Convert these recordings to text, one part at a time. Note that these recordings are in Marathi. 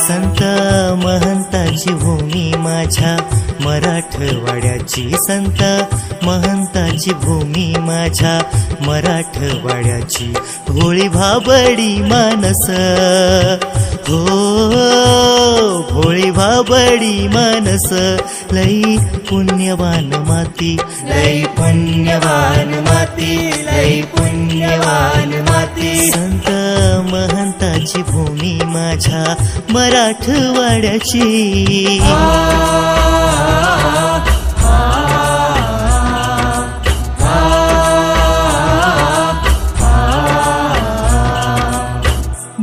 संत महंताची भूमी माझ्या मराठवाड्याची, संत महंताची भूमी माझ्या मराठवाड्याची, भोळी भाबडी मानस हो, भोळी भाबडी मानस, लई पुण्यवान माती, लई पुण्यवान माती, लई पुण्यवान माती, संत महंताची भूमी माझ्या मराठवाड्याची।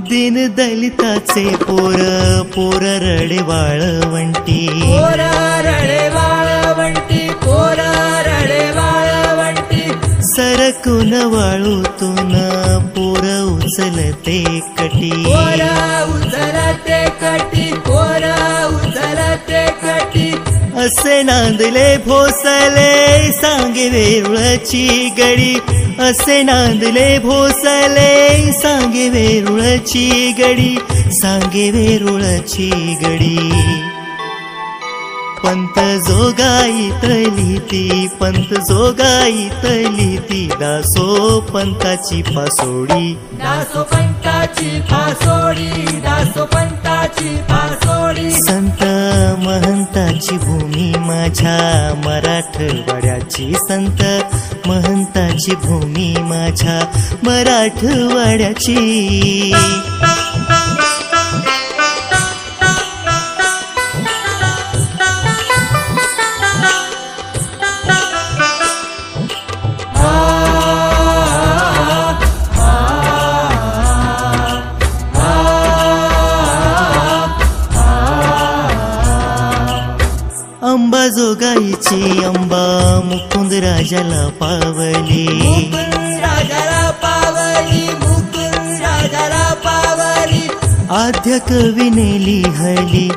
दीन दलिताचे पोर, पोर रडे वाळवंटी, पोर रडे वाळवंटी, पोर रडे वाळवंटी, सरकून वाळूतून पोर उचलते कटी, पोर उचलते कटी, पोर उचलते कटी, असे नांदले भोसले सांगे वेरुळची गडी, असे नांदले भोसले सांगे वेरुळची गडी, सांगे वेरुळची गडी, पंत जोगाईतली ती, पंत जोगाईतली ती, दासो पंताची पासोडी, दासो पंताची पासोडी, दासो पंताची पासोडी, संत महंताची भूमी माझ्या मराठवाड्याची, संत महंताची भूमी माझ्या मराठवाड्याची। अंबा जोगाईची अंबा मुकुंद राजाला पावली, मुकुंद राजाला पावली, मुकुंद राजाला पावली, आद्य कवीने लिहली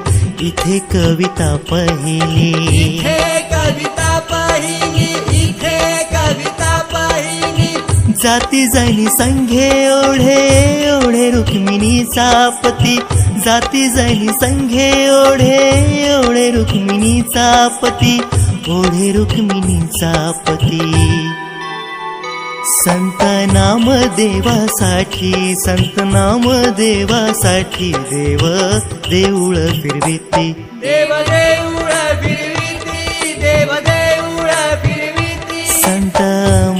इथे कविता पहिली, इथे कविता पहिली, इथे कविता पहिली, जाती जाणी संघे ओढे ओढे रुक्मिणीचा पती, जाती जाणी संघे ओढे ओढे रुक्मिणीचा पती, ओढे रुक्मिणीचा पती, संत नाम देवासाठी, संत नाम देवासाठी, देव देऊळ फिरविती, देव देऊळ फिरविती, देव देऊळ फिरविती, संत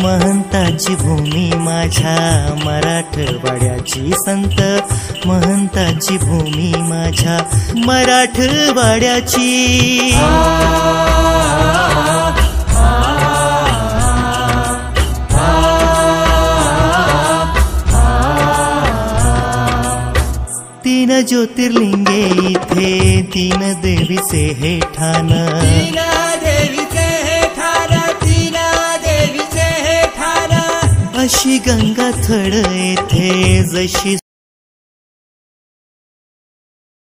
महंताची भूमी माझ्या मराठवाड्याची, संत महंताची भूमी माझ्या मराठवाड्याची। तीन ज्योतिर्लिंगे इथे, तीन देवीचे हे ठाण, तीन देवीचे हे ठाण, तीन देवीचे हे ठाण, अशी गंगा थड येथे जशी